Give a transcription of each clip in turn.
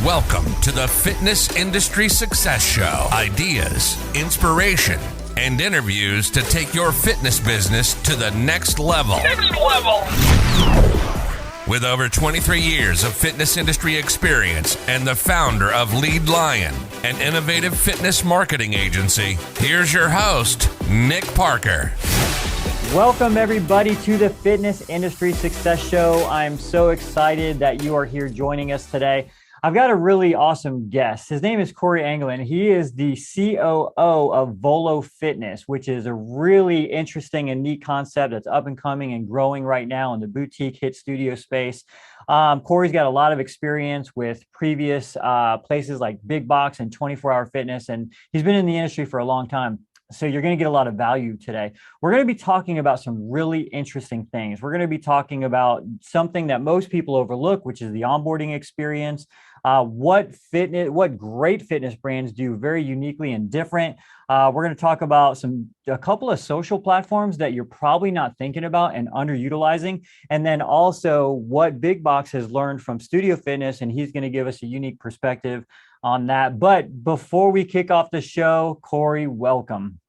Welcome to the Fitness Industry Success Show. Ideas, inspiration, and interviews to take your fitness business to the next level. With over 23 years of fitness industry experience and the founder of LEADLION, an innovative fitness marketing agency, here's your host, Nick Parker. Welcome everybody to the Fitness Industry Success Show. I'm so excited that you are here joining us today. I've got a really awesome guest. His name is Cory Angelin. He is the COO of Volo Fitness, which is a really interesting and neat concept that's up and coming and growing right now in the boutique HIIT studio space. Cory's got a lot of experience with previous places like Big Box and 24-hour fitness, and he's been in the industry for a long time. So you're going to get a lot of value today. We're going to be talking about some really interesting things. We're going to be talking about something that most people overlook, which is the onboarding experience. What great fitness brands do very uniquely and different. We're going to talk about a couple of social platforms that you're probably not thinking about and underutilizing. And then also what Big Box has learned from studio fitness. And he's going to give us a unique perspective on that. But before we kick off the show, Cory, welcome.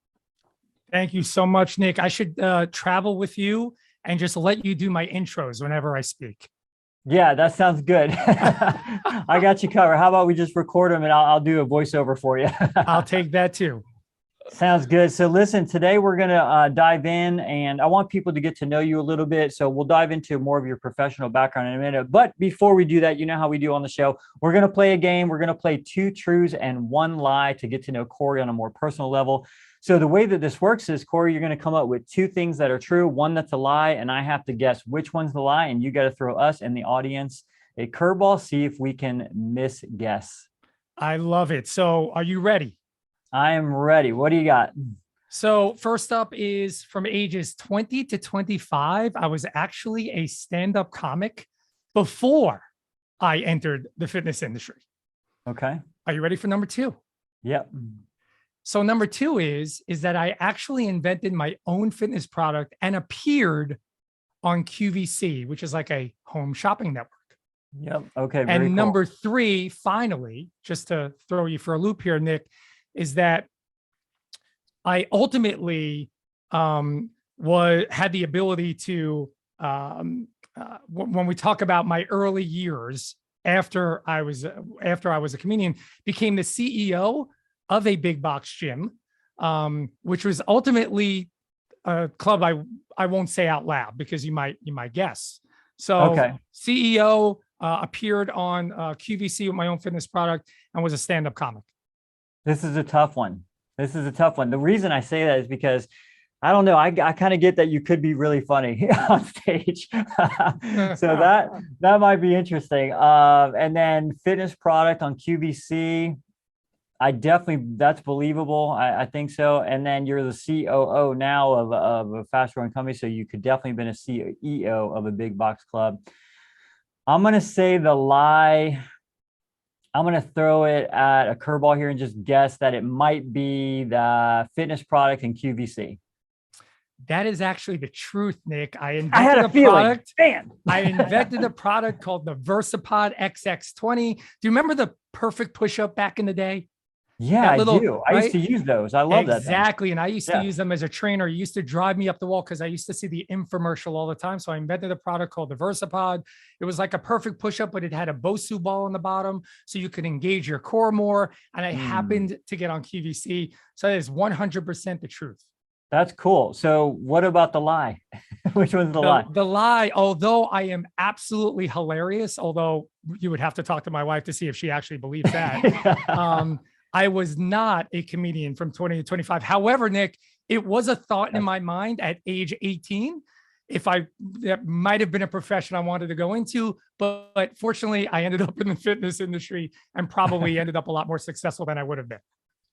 Thank you so much, Nick. I should travel with you and just let you do my intros whenever I speak. Yeah, that sounds good. I got you covered. How about we just record them and I'll do a voiceover for you. I'll take that too. Sounds good. So listen, today we're going to dive in, and I want people to get to know you a little bit. So we'll dive into more of your professional background in a minute. But before we do that, you know how we do on the show. We're going to play a game. We're going to play 2 truths and 1 lie to get to know Cory on a more personal level. So the way that this works is, Cory, you're going to come up with 2 things that are true, 1 that's a lie, and I have to guess which one's the lie, and you got to throw us and the audience a curveball, see if we can misguess. I love it. So are you ready? I am ready. What do you got? So first up is from ages 20 to 25. I was actually a stand-up comic before I entered the fitness industry. Okay. Are you ready for number 2? Yep. So number 2 is that I actually invented my own fitness product and appeared on QVC, which is like a home shopping network. Yep. Okay. And cool. number 3, finally, just to throw you for a loop here, Nick, is that I ultimately had the ability to, when we talk about my early years after I was a comedian, became the CEO of a big box gym, which was ultimately a club I won't say out loud because you might guess. So okay. CEO, appeared on QVC with my own fitness product and was a stand-up comic. This is a tough one. The reason I say that is because I don't know. I kind of get that you could be really funny on stage. So that might be interesting. And then fitness product on QVC. That's believable. I think so. And then you're the COO now of a fast growing company. So you could definitely have been a CEO of a big box club. I'm going to say the lie. I'm going to throw it at a curveball here and just guess that it might be the fitness product in QVC. That is actually the truth, Nick. I had a feeling. Man. I invented a product called the VersaPod XX20. Do you remember the perfect push-up back in the day? Yeah, I do. I used to use those. I love that. Exactly. And I used to use them as a trainer. It used to drive me up the wall because I used to see the infomercial all the time. So I invented a product called the VersaPod. It was like a perfect push-up, but it had a Bosu ball on the bottom so you could engage your core more. And I happened to get on QVC. So that is 100% the truth. That's cool. So what about the lie? Which one's the lie? The lie, although I am absolutely hilarious, although you would have to talk to my wife to see if she actually believes that. I was not a comedian from 20 to 25. However, Nick, it was a thought in my mind at age 18. That might have been a profession I wanted to go into, but fortunately I ended up in the fitness industry and probably ended up a lot more successful than I would have been.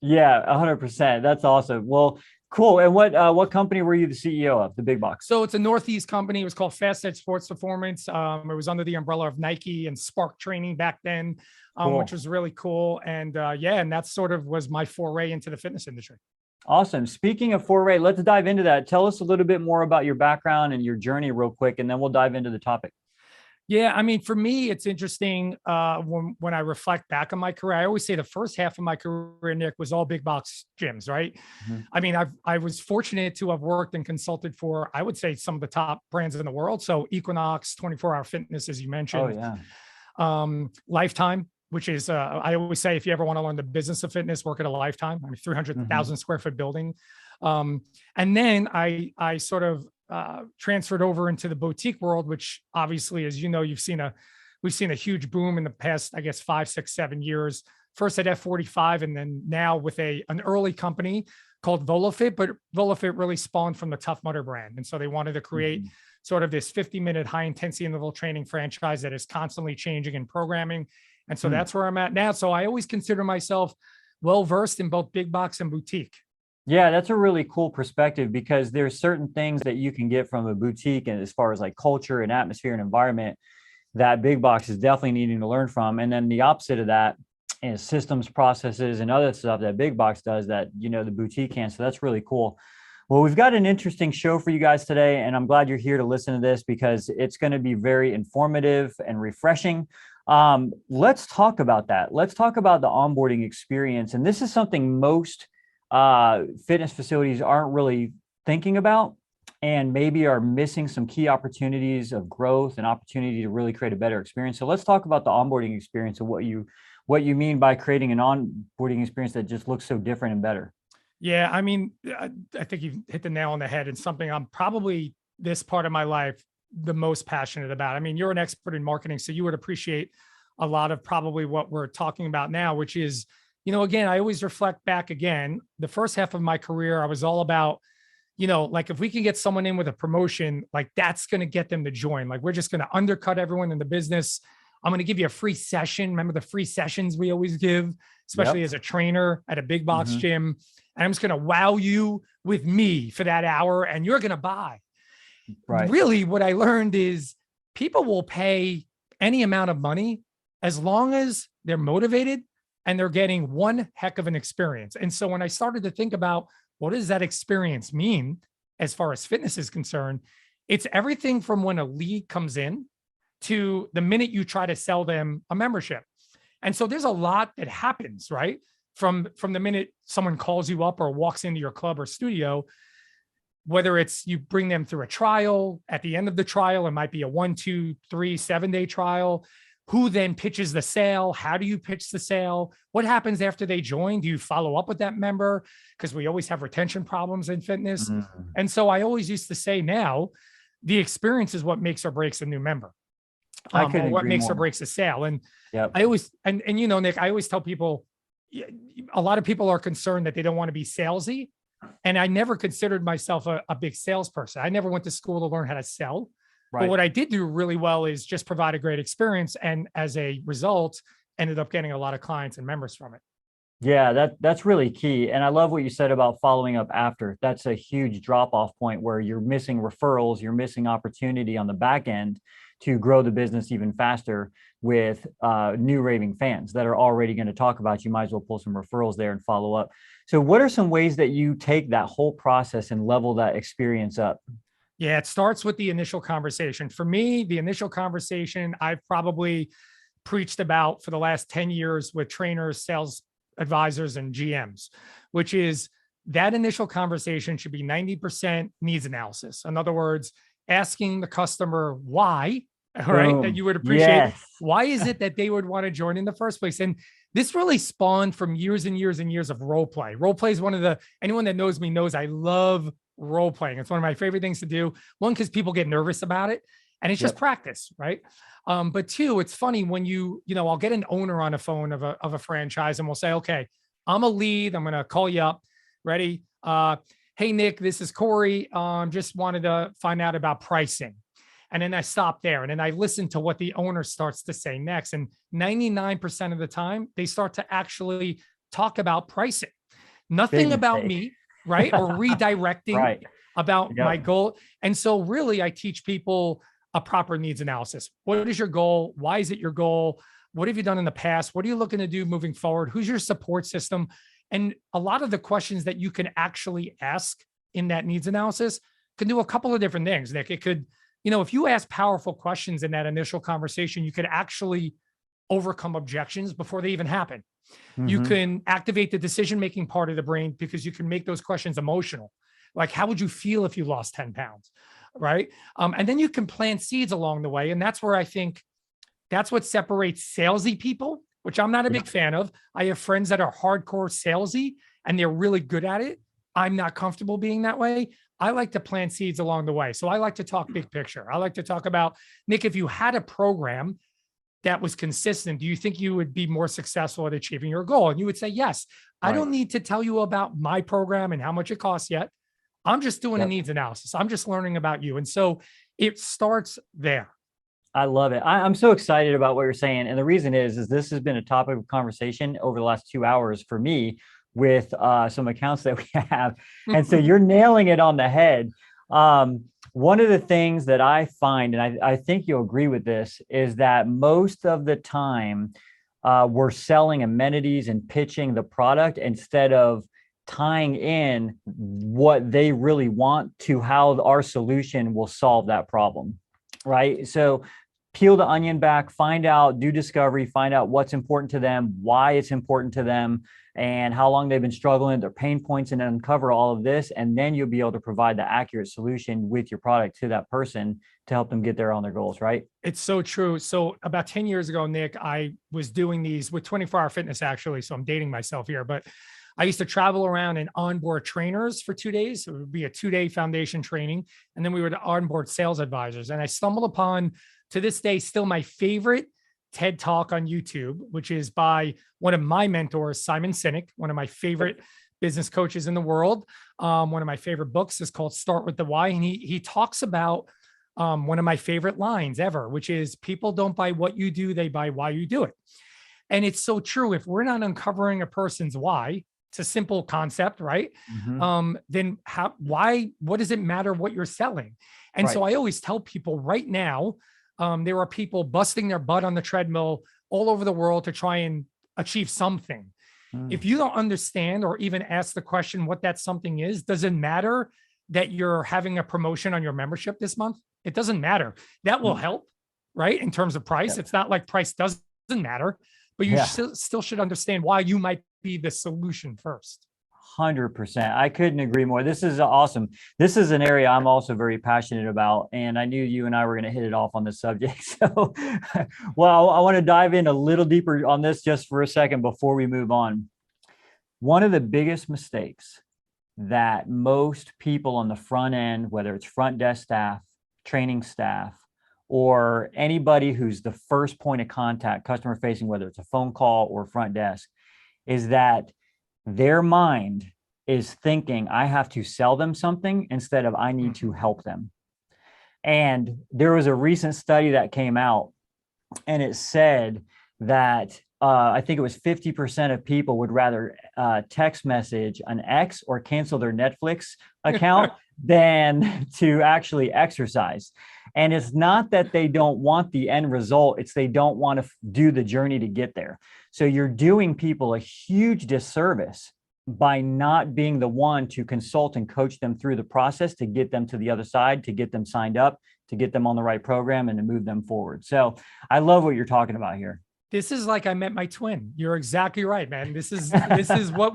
Yeah, 100%. That's awesome. Well, cool. And what company were you the CEO of, the Big Box? So it's a Northeast company. It was called Fast Edge Sports Performance. It was under the umbrella of Nike and Spark Training back then, cool. Which was really cool. And and that sort of was my foray into the fitness industry. Awesome. Speaking of foray, let's dive into that. Tell us a little bit more about your background and your journey real quick, and then we'll dive into the topic. Yeah, I mean, for me, it's interesting when I reflect back on my career. I always say the first half of my career, Nick, was all big box gyms, right? Mhm. I mean, I was fortunate to have worked and consulted for, I would say, some of the top brands in the world. So Equinox, 24 Hour Fitness, as you Oh mentioned, yeah. Lifetime, which is I always say if you ever want to learn the business of fitness, work at a Lifetime. I mean, Mhm. 300,000 square foot building. And then I sort of transferred over into the boutique world, which obviously, as you know, we've seen a huge boom in the past, I guess, 5, 6, 7 years. First at F45, and then now with an early company called Volo Fit, but Volo Fit really spawned from the Tough Mudder brand. And so they wanted to create Mhm. sort of this 50-minute high intensity interval training franchise that is constantly changing and programming. And so Hmm. that's where I'm at now. So I always consider myself well versed in both big box and boutique. Yeah, that's a really cool perspective because there's certain things that you can get from a boutique and as far as like culture and atmosphere and environment that big box is definitely needing to learn from. And then the opposite of that is systems, processes, and other stuff that big box does that, the boutique can. So that's really cool. Well, we've got an interesting show for you guys today, and I'm glad you're here to listen to this because it's going to be very informative and refreshing. Let's talk about that. Let's talk about the onboarding experience. And this is something most fitness facilities aren't really thinking about and maybe are missing some key opportunities of growth and opportunity to really create a better experience. So let's talk about the onboarding experience and what you mean by creating an onboarding experience that just looks so different and better. Yeah, I mean, I think you've hit the nail on the head. And something I'm probably this part of my life the most passionate about. I mean, you're an expert in marketing, so you would appreciate a lot of probably what we're talking about now, which is, again, I always reflect back again. The first half of my career, I was all about, like if we can get someone in with a promotion, like that's going to get them to join. Like we're just going to undercut everyone in the business. I'm going to give you a free session. Remember the free sessions we always give, especially Yep. as a trainer at a big box Mhm. gym. And I'm just going to wow you with me for that hour and you're going to buy. Right. Really, what I learned is people will pay any amount of money as long as they're motivated and they're getting one heck of an experience. And so when I started to think about what does that experience mean as far as fitness is concerned, it's everything from when a lead comes in to the minute you try to sell them a membership. And so there's a lot that happens, right? From the minute someone calls you up or walks into your club or studio, whether it's you bring them through a trial, at the end of the trial, it might be a 1, 2, 3, 7-day trial. Who then pitches the sale? How do you pitch the sale? What happens after they join? Do you follow up with that member? Because we always have retention problems in fitness. Mhm. And so I always used to say now, the experience is what makes or breaks a new member, I or couldn't what agree makes or more. breaks a sale. And Yep. I always, and Nick, I always tell people, a lot of people are concerned that they don't want to be salesy. And I never considered myself a big salesperson. I never went to school to learn how to sell. But Right. what I did do really well is just provide a great experience. And as a result, ended up getting a lot of clients and members from it. Yeah, that's really key. And I love what you said about following up after. That's a huge drop-off point where you're missing referrals, you're missing opportunity on the back end to grow the business even faster with new raving fans that are already going to talk about you. Might as well pull some referrals there and follow up. So what are some ways that you take that whole process and level that experience up? Yeah, it starts with the initial conversation. For me, the initial conversation I've probably preached about for the last 10 years with trainers, sales advisors, and GMs, which is that initial conversation should be 90% needs analysis. In other words, asking the customer why, all right, that Boom. you would appreciate. Yes. Why is it that they would want to join in the first place? And this really spawned from years and years and years of role play. Role play is anyone that knows me knows I love role playing. It's one of my favorite things to do. One, because people get nervous about it and it's just Yep. practice, right? But two, it's funny when I'll get an owner on a phone of a franchise and we'll say, okay, I'm a lead. I'm going to call you up. Ready? Hey, Nick, this is Cory. Just wanted to find out about pricing. And then I stop there and then I listen to what the owner starts to say next. And 99% of the time, they start to actually talk about pricing. Big Nothing about mistake. me, right? Or redirecting Right. about my Yep. goal. And so really I teach people a proper needs analysis. What is your goal? Why is it your goal? What have you done in the past? What are you looking to do moving forward? Who's your support system? And a lot of the questions that you can actually ask in that needs analysis can do a couple of different things, Nick. It could if you ask powerful questions in that initial conversation, you could actually overcome objections before they even happen. You can activate the decision-making part of the brain because you can make those questions emotional. Like, how would you feel if you lost 10 pounds? Right. And then you can plant seeds along the way. And that's where I think that's what separates salesy people, which I'm not a big fan of. I have friends that are hardcore salesy and they're really good at it. I'm not comfortable being that way. I like to plant seeds along the way. So I like to talk big picture. I like to talk about, Nick, if you had a program that was consistent, do you think you would be more successful at achieving your goal? And you would say, yes. I don't need to tell you about my program and how much it costs yet. I'm just doing a needs analysis. I'm just learning about you. And so it starts there. I love it. I'm so excited about what you're saying. And the reason is this has been a topic of conversation over the last 2 hours for me with some accounts that we have. And so you're nailing it on the head. One of the things that I find, and I think you'll agree with this, is that most of the time we're selling amenities and pitching the product instead of tying in what they really want to how our solution will solve that problem, right? So peel the onion back, find out, do discovery, find out what's important to them, why it's important to them, and how long they've been struggling, their pain points, and uncover all of this. And then you'll be able to provide the accurate solution with your product to that person to help them get there on their goals, right? It's so true. So about 10 years ago, Nick, I was doing these with 24 Hour Fitness, actually. So I'm dating myself here, but I used to travel around and onboard trainers for 2 days. So it would be a 2-day foundation training. And then we would onboard sales advisors. And I stumbled upon, to this day, still my favorite TED Talk on YouTube, which is by one of my mentors, Simon Sinek, one of my favorite business coaches in the world. One of my favorite books is called Start with the Why. And he talks about one of my favorite lines ever, which is, people don't buy what you do, they buy why you do it. And it's so true. If we're not uncovering a person's why, it's a simple concept, right? Then what does it matter what you're selling? And so I always tell people right now, there are people busting their butt on the treadmill all over the world to try and achieve something. If you don't understand or even ask the question what that something is, does it matter that you're having a promotion on your membership this month? It doesn't matter. That will help, right? In terms of price. It's not like price doesn't matter, but you still should understand why you might be the solution first. 100%. I couldn't agree more. This is awesome. This is an area I'm also very passionate about, and I knew you and I were going to hit it off on this subject. So, well, I want to dive in a little deeper on this just for a second before we move on. One of the biggest mistakes that most people on the front end, whether it's front desk staff, training staff, or anybody who's the first point of contact, customer facing, whether it's a phone call or front desk, is that their mind is thinking, I have to sell them something instead of I need to help them. And there was a recent study that came out, and it said that I think it was 50% of people would rather text message an ex or cancel their Netflix account than to actually exercise. And it's not that they don't want the end result, it's they don't want to do the journey to get there. So you're doing people a huge disservice by not being the one to consult and coach them through the process to get them to the other side, to get them signed up, to get them on the right program, and to move them forward. So I love what you're talking about here. This is like I met my twin. You're exactly right, man. This is what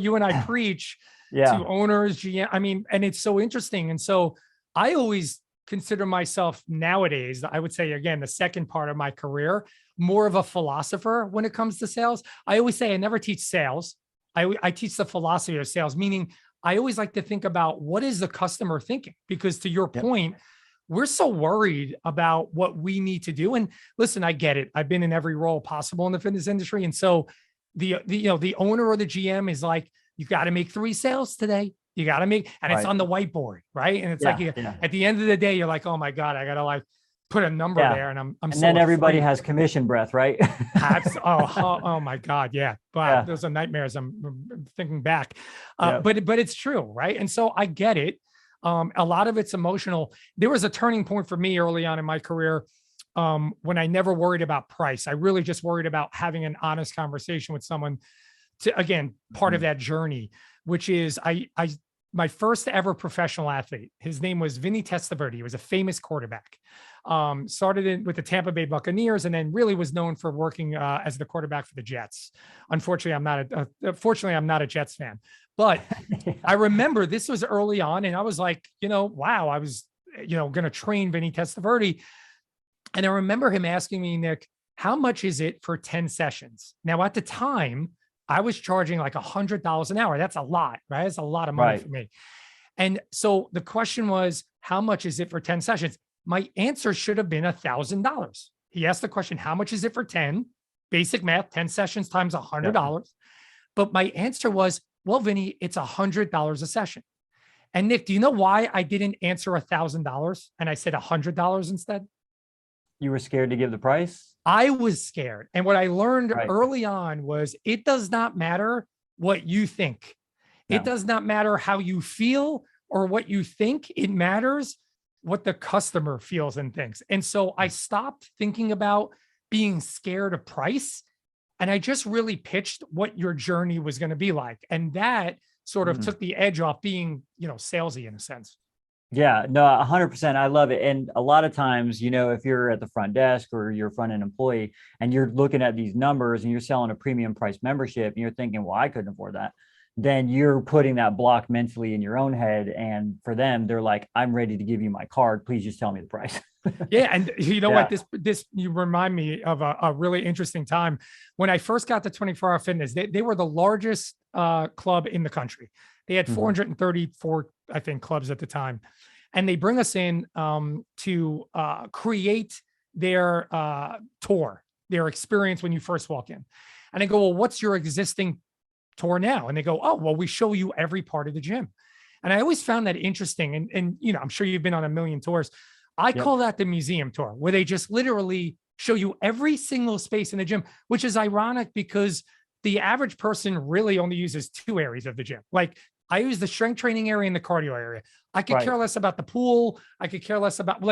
you and I preach to owners, GM. I mean, and it's so interesting. And so I always consider myself nowadays, I would say, again, the second part of my career, more of a philosopher when it comes to sales. I always say I never teach sales. I teach the philosophy of sales, meaning I always like to think about what is the customer thinking? Because to your point, we're so worried about what we need to do. And listen, I get it. I've been in every role possible in the fitness industry. And so the owner or the GM is like, you got to make 3 sales today. You got to make, and it's on the whiteboard, right? And it's at the end of the day, you're like, oh my God, I got to like put a number there. And I'm and so then everybody afraid. Has commission breath, right? oh my God. Yeah. But those are nightmares. I'm thinking back, but it's true. Right. And so I get it. A lot of it's emotional. There was a turning point for me early on in my career when I never worried about price. I really just worried about having an honest conversation with someone to, again, part of that journey, which is I my first ever professional athlete. His name was Vinny Testaverde. He was a famous quarterback. Started with the Tampa Bay Buccaneers, and then really was known for working as the quarterback for the Jets. Unfortunately, I'm not a Jets fan, but I remember this was early on, and I was like, wow, I was, going to train Vinny Testaverde. And I remember him asking me, Nick, how much is it for 10 sessions? Now, at the time, I was charging like $100 an hour. That's a lot, right? That's a lot of money for me. And so the question was, how much is it for 10 sessions? My answer should have been $1,000. He asked the question, how much is it for 10? Basic math, 10 sessions times $100. Yep. But my answer was, well, Vinny, it's $100 a session. And Nick, do you know why I didn't answer $1,000 and I said $100 instead? You were scared to give the price? I was scared. And what I learned early on was it does not matter what you think. No. It does not matter how you feel or what you think. It matters what the customer feels and thinks. And so I stopped thinking about being scared of price. And I just really pitched what your journey was going to be like. And that sort of took the edge off being, salesy in a sense. Yeah, no, 100%. I love it. And a lot of times, if you're at the front desk or you're a front end employee and you're looking at these numbers and you're selling a premium price membership and you're thinking, well, I couldn't afford that. Then you're putting that block mentally in your own head. And for them, they're like, I'm ready to give you my card. Please just tell me the price. Yeah. And you know what, this, you remind me of a really interesting time when I first got to 24-Hour Fitness. They were the largest club in the country. They had 434, I think, clubs at the time. And they bring us in to create their tour, their experience when you first walk in. And I go, well, what's your existing tour now? And they go, oh, well, we show you every part of the gym. And I always found that interesting. And I'm sure you've been on a million tours. I call that the museum tour, where they just literally show you every single space in the gym, which is ironic because the average person really only uses two areas of the gym. Like I use the strength training area and the cardio area. I could care less about the pool. I could care less about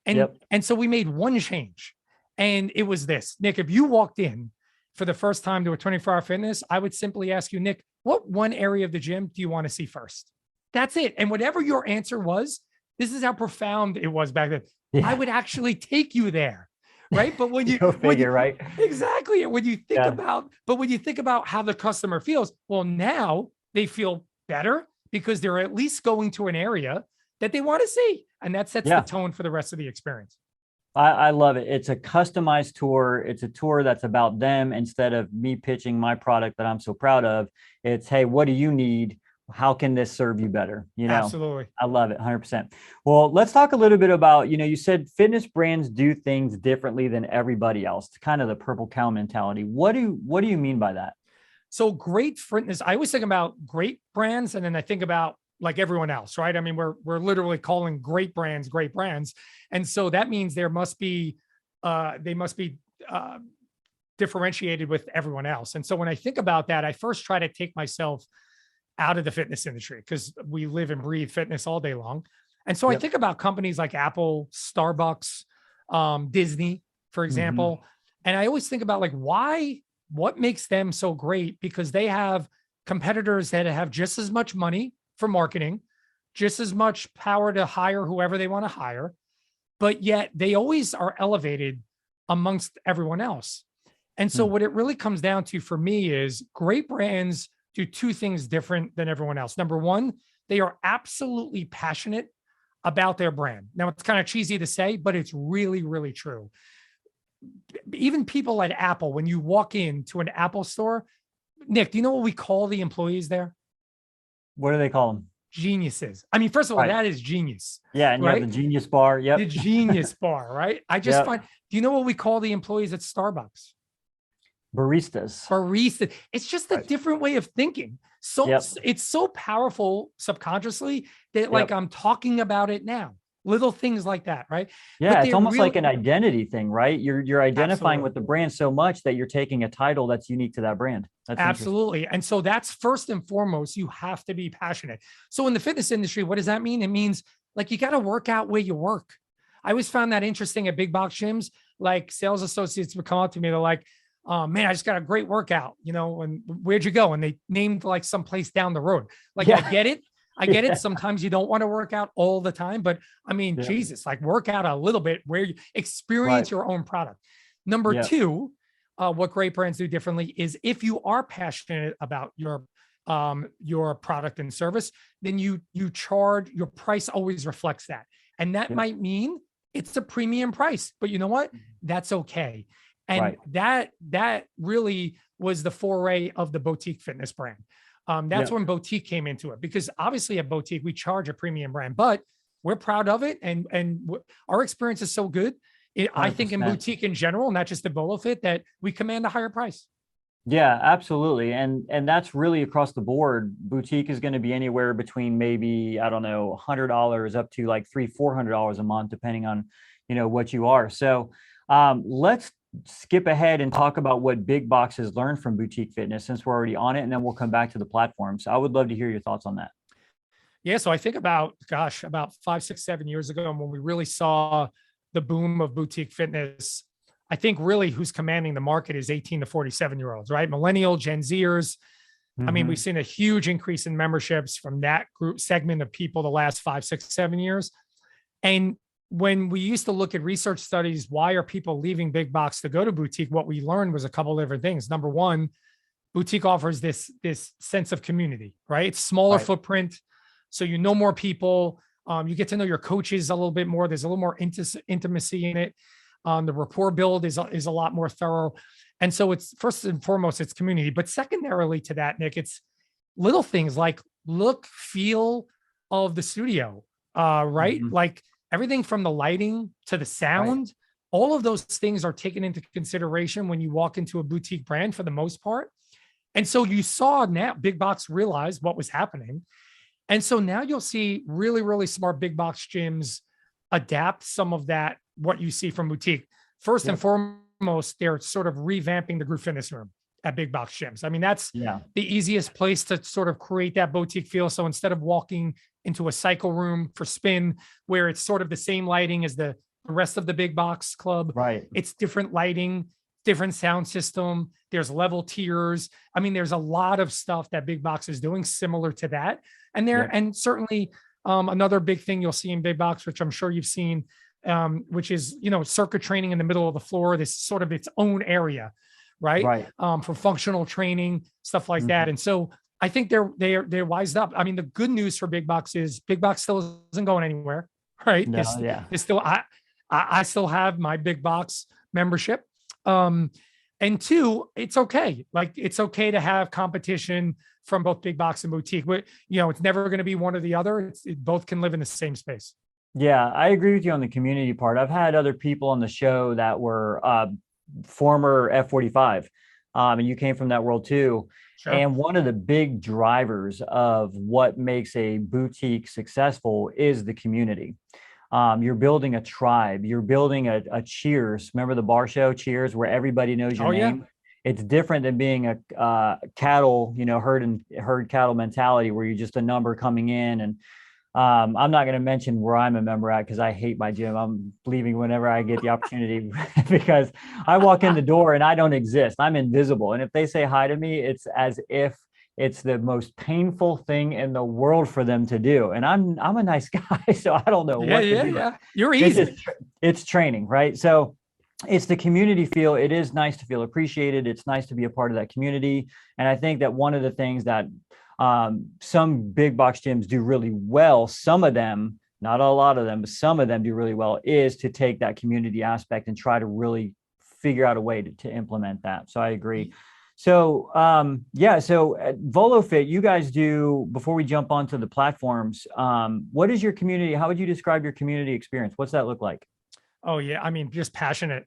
and so we made one change, and it was this. Nick, if you walked in for the first time to a 24-Hour Fitness, I would simply ask you, Nick, what one area of the gym do you want to see first? That's it. And whatever your answer was, this is how profound it was back then. Yeah. I would actually take you there. Right. But when you go figure, right? Exactly. When you think about how the customer feels, well, now they feel better because they're at least going to an area that they want to see. And that sets the tone for the rest of the experience. I love it. It's a customized tour. It's a tour that's about them instead of me pitching my product that I'm so proud of. It's, hey, what do you need? How can this serve you better? Absolutely. I love it. 100%. Well, let's talk a little bit about, you said fitness brands do things differently than everybody else. It's kind of the purple cow mentality. What do you mean by that? So great fitness. I always think about great brands. And then I think about like everyone else, right? I mean, we're literally calling great brands. And so that means they must be differentiated with everyone else. And so when I think about that, I first try to take myself out of the fitness industry because we live and breathe fitness all day long. And so I think about companies like Apple, Starbucks, Disney, for example. And I always think about like, what makes them so great? Because they have competitors that have just as much money for marketing, just as much power to hire whoever they want to hire, but yet they always are elevated amongst everyone else. And so what it really comes down to for me is great brands do two things different than everyone else. Number one, they are absolutely passionate about their brand. Now it's kind of cheesy to say, but it's really, really true. Even people at Apple, when you walk into an Apple store, Nick, do you know what we call the employees there? What do they call them? Geniuses. I mean, first of all, that is genius. Yeah. And you have the Genius Bar. Yep. The Genius Bar, right? I just find, do you know what we call the employees at Starbucks? Baristas. It's just a different way of thinking. So it's so powerful subconsciously that like I'm talking about it now. Little things like that, right? Yeah, it's almost like an identity thing, right? You're identifying with the brand so much that you're taking a title that's unique to that brand. That's absolutely. And so that's first and foremost, you have to be passionate. So in the fitness industry, what does that mean? It means like you got to work out where you work. I always found that interesting at big box gyms. Like sales associates would come up to me, they're like, oh man, I just got a great workout, and where'd you go? And they named like some place down the road. Like, I get it. I get it. Sometimes you don't want to work out all the time, but I mean, Jesus, like work out a little bit where you experience your own product. Number two, what great brands do differently is if you are passionate about your product and service, then you charge, your price always reflects that. And that might mean it's a premium price, but you know what? That's okay. And that really was the foray of the boutique fitness brand. That's when boutique came into it, because obviously at boutique, we charge a premium brand, but we're proud of it. And our experience is so good. I think in boutique in general, not just the Volo Fit, that we command a higher price. Yeah, absolutely. And that's really across the board. Boutique is going to be anywhere between maybe, I don't know, $100 up to like $300-$400 a month, depending on, what you are. So let's skip ahead and talk about what big box has learned from boutique fitness, since we're already on it, and then we'll come back to the platform. So I would love to hear your thoughts on that. Yeah. So I think about 5, 6, 7 years ago, when we really saw the boom of boutique fitness, I think really who's commanding the market is 18 to 47-year-olds, right? Millennial, Gen Zers. I mean, we've seen a huge increase in memberships from that group segment of people the last 5, 6, 7 years. And when we used to look at research studies, why are people leaving big box to go to boutique? What we learned was a couple of different things. Number one, boutique offers this sense of community, right? It's smaller footprint. So more people. You get to know your coaches a little bit more. There's a little more intimacy in it. The rapport build is a lot more thorough. And so it's first and foremost, it's community. But secondarily to that, Nick, it's little things like look, feel of the studio, right? Like everything from the lighting to the sound, all of those things are taken into consideration when you walk into a boutique brand for the most part. And so you saw now big box realize what was happening. And so now you'll see really, really smart big box gyms adapt some of that, what you see from boutique. First and foremost, they're sort of revamping the group fitness room at big box gyms. I mean, that's the easiest place to sort of create that boutique feel. So instead of walking into a cycle room for spin, where it's sort of the same lighting as the rest of the big box club, it's different lighting, different sound system. There's level tiers. I mean, there's a lot of stuff that big box is doing similar to that. And and certainly another big thing you'll see in big box, which I'm sure you've seen, which is, circuit training in the middle of the floor, this sort of its own area, right? For functional training, stuff like that. And so I think they're wised up. I mean, the good news for big box is big box still isn't going anywhere, right? It's still, I still have my big box membership. And two, it's okay. Like it's okay to have competition from both big box and boutique. But, it's never going to be one or the other. It both can live in the same space. Yeah, I agree with you on the community part. I've had other people on the show that were former F45, and you came from that world too. Sure. And one of the big drivers of what makes a boutique successful is the community. You're building a tribe. You're building a Cheers. Remember the bar show Cheers, where everybody knows your name? Yeah. It's different than being a cattle, herd cattle mentality, where you're just a number coming in. And I'm not going to mention where I'm a member at, because I hate my gym. I'm leaving whenever I get the opportunity because I walk in the door and I don't exist. I'm invisible. And if they say hi to me, it's as if it's the most painful thing in the world for them to do. And I'm a nice guy, so I don't know what to do. Yeah. You're easy. It's training, right? So it's the community feel. It is nice to feel appreciated. It's nice to be a part of that community. And I think that one of the things that some big box gyms do really well, some of them, not a lot of them, but some of them do really well, is to take that community aspect and try to really figure out a way to implement that. So I agree. So, so at Volo Fit, you guys do, before we jump onto the platforms, what is your community? How would you describe your community experience? What's that look like? Oh yeah. I mean, just passionate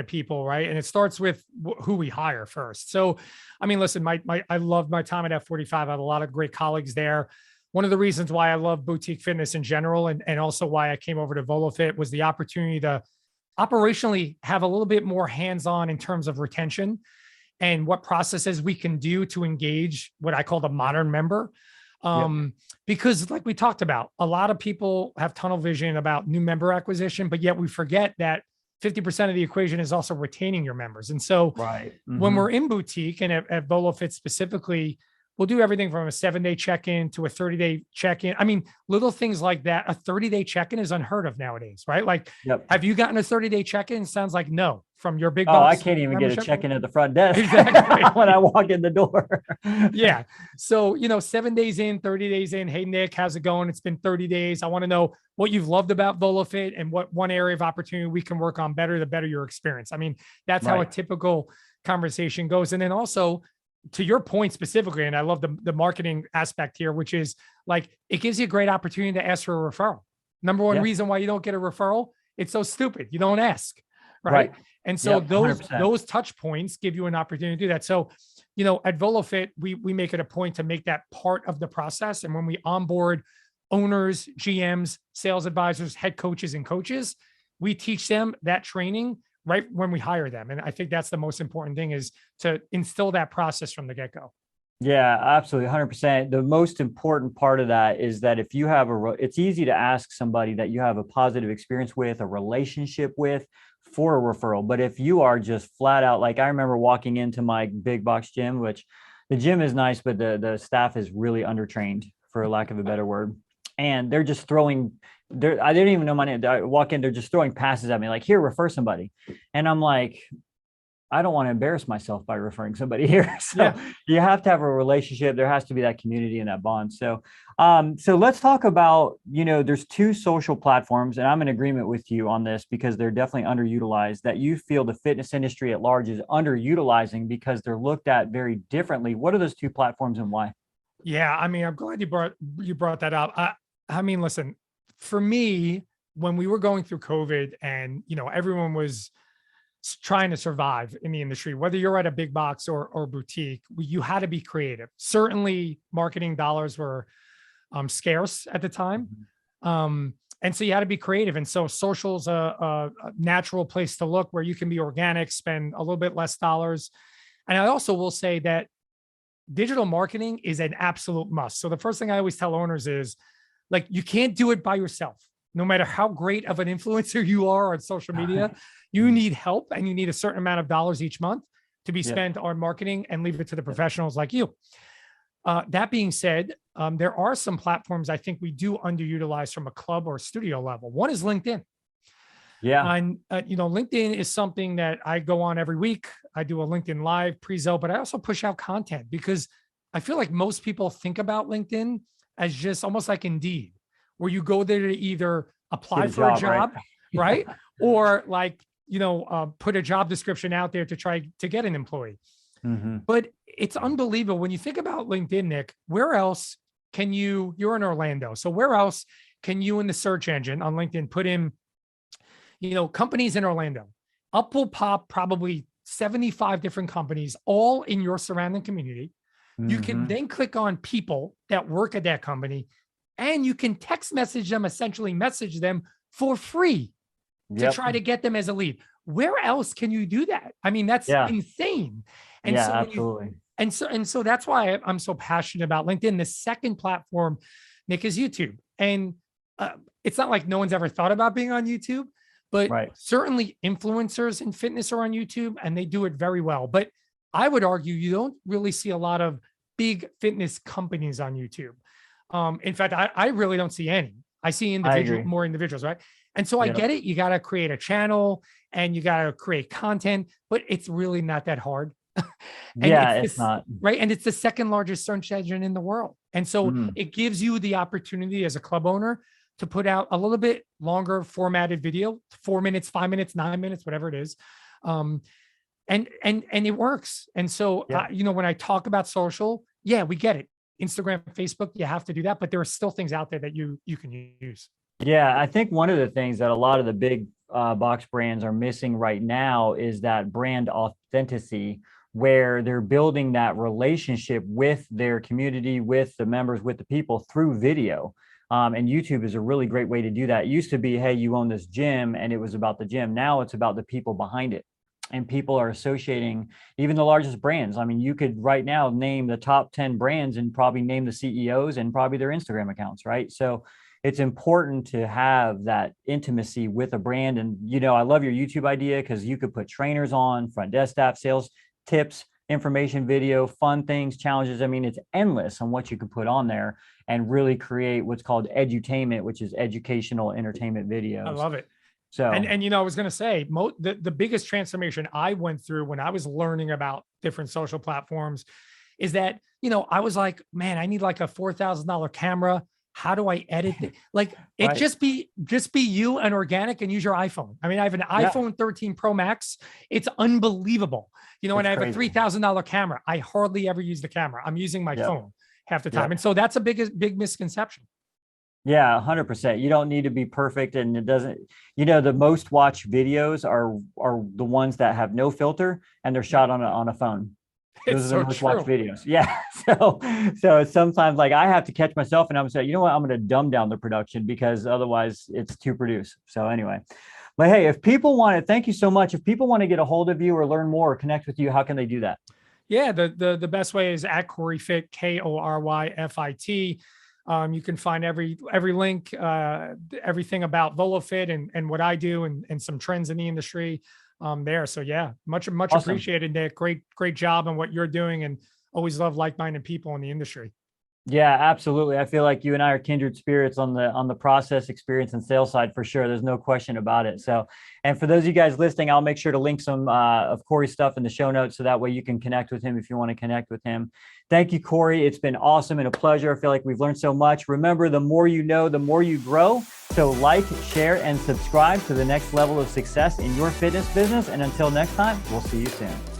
people. Right. And it starts with who we hire first. So, I mean, listen, I love my time at F45. I have a lot of great colleagues there. One of the reasons why I love boutique fitness in general, and also why I came over to Volo Fit, was the opportunity to operationally have a little bit more hands-on in terms of retention and what processes we can do to engage what I call the modern member. Because like we talked about, a lot of people have tunnel vision about new member acquisition, but yet we forget that 50% of the equation is also retaining your members. And so when we're in boutique and at Volo Fit specifically, we'll do everything from a 7-day check-in to a 30-day check-in. I mean, little things like that. A 30-day check-in is unheard of nowadays, right? Like, have you gotten a 30-day check-in? Sounds like no from your big boss. I can't even get a check-in at the front desk exactly when I walk in the door. Yeah. So, 7 days in, 30 days in. Hey, Nick, how's it going? It's been 30 days. I want to know what you've loved about Volo Fit and what one area of opportunity we can work on better, the better your experience. I mean, that's how a typical conversation goes. And then also, to your point specifically, and I love the marketing aspect here, which is like, it gives you a great opportunity to ask for a referral. Number one reason why you don't get a referral, it's so stupid. You don't ask. Right. And so those touch points give you an opportunity to do that. So, at Volo Fit, we make it a point to make that part of the process. And when we onboard owners, GMs, sales advisors, head coaches, and coaches, we teach them that training right when we hire them. And I think that's the most important thing, is to instill that process from the get-go. Yeah, absolutely. 100%. The most important part of that is that if you have it's easy to ask somebody that you have a positive experience with, a relationship with, for a referral. But if you are just flat out, like I remember walking into my big box gym, which the gym is nice, but the staff is really undertrained, for lack of a better word. And they're just throwing, I didn't even know my name. I walk in, they're just throwing passes at me like, here, refer somebody. And I'm like, I don't want to embarrass myself by referring somebody here. So you have to have a relationship. There has to be that community and that bond. So, so let's talk about, there's 2 social platforms, and I'm in agreement with you on this because they're definitely underutilized, that you feel the fitness industry at large is underutilizing because they're looked at very differently. What are those 2 platforms and why? Yeah. I mean, I'm glad you brought that up. I mean, listen, for me, when we were going through COVID and, everyone was trying to survive in the industry, whether you're at a big box or boutique, you had to be creative. Certainly marketing dollars were scarce at the time. And so you had to be creative. And so social's a natural place to look where you can be organic, spend a little bit less dollars. And I also will say that digital marketing is an absolute must. So the first thing I always tell owners is, like, you can't do it by yourself. No matter how great of an influencer you are on social media, you need help, and you need a certain amount of dollars each month to be spent on marketing, and leave it to the professionals like you. That being said, there are some platforms I think we do underutilize from a club or studio level. One is LinkedIn. Yeah. And, LinkedIn is something that I go on every week. I do a LinkedIn Live pre-zo, but I also push out content because I feel like most people think about LinkedIn as just almost like Indeed, where you go there to either apply for a job, right? Or like, put a job description out there to try to get an employee. But it's unbelievable. When you think about LinkedIn, Nick, where else can you're in Orlando. So where else can you in the search engine on LinkedIn put in, companies in Orlando? Up will pop probably 75 different companies, all in your surrounding community. You can then click on people that work at that company, and you can text message them, essentially message them for free to try to get them as a lead. Where else can you do that? I mean, that's insane. And so absolutely. And so that's why I'm so passionate about LinkedIn. The second platform, Nick, is YouTube. And it's not like no one's ever thought about being on YouTube, but certainly influencers in fitness are on YouTube, and they do it very well. But I would argue you don't really see a lot of big fitness companies on YouTube. In fact, I really don't see any. I see more individuals, right? And so I get it. You got to create a channel and you got to create content, but it's really not that hard. It's not. Right. And it's the second largest search engine in the world. And so it gives you the opportunity as a club owner to put out a little bit longer formatted video, 4 minutes, 5 minutes, 9 minutes, whatever it is. And it works. And so, when I talk about social, we get it. Instagram, Facebook, you have to do that, but there are still things out there that you can use. Yeah, I think one of the things that a lot of the big box brands are missing right now is that brand authenticity, where they're building that relationship with their community, with the members, with the people through video. And YouTube is a really great way to do that. It used to be, hey, you own this gym, and it was about the gym. Now it's about the people behind it. And people are associating even the largest brands. I mean, you could right now name the top 10 brands and probably name the CEOs and probably their Instagram accounts, right? So it's important to have that intimacy with a brand. And, I love your YouTube idea because you could put trainers on, front desk staff, sales tips, information video, fun things, challenges. I mean, it's endless on what you can put on there and really create what's called edutainment, which is educational entertainment videos. I love it. So, and I was going to say, the biggest transformation I went through when I was learning about different social platforms is that, I was like, man, I need like a $4,000 camera. How do I edit it? Like it Right. just be you and organic and use your iPhone. I mean, I have an iPhone 13 Pro Max. It's unbelievable. And I have a $3,000 camera. I hardly ever use the camera. I'm using my phone half the time. And so that's a big misconception. Yeah, 100%. You don't need to be perfect. And it doesn't, the most watched videos are the ones that have no filter and they're shot on a phone. Those are the most watched videos. Yeah. So sometimes like I have to catch myself and I'm saying, you know what, I'm going to dumb down the production because otherwise it's too produced. So anyway, but hey, if people want to, thank you so much. If people want to get a hold of you or learn more or connect with you, how can they do that? Yeah. The best way is at Cory Fit, KORYFIT. You can find every link, everything about Volo Fit and what I do and some trends in the industry there. So yeah, much awesome. Appreciated, Nick. Great job on what you're doing and always love like-minded people in the industry. Yeah, absolutely. I feel like you and I are kindred spirits on the process, experience, and sales side for sure. There's no question about it. So, and for those of you guys listening, I'll make sure to link some of Cory's stuff in the show notes so that way you can connect with him if you want to connect with him. Thank you, Cory. It's been awesome and a pleasure. I feel like we've learned so much. Remember, the more you know, the more you grow. So like, share, and subscribe to the next level of success in your fitness business. And until next time, we'll see you soon.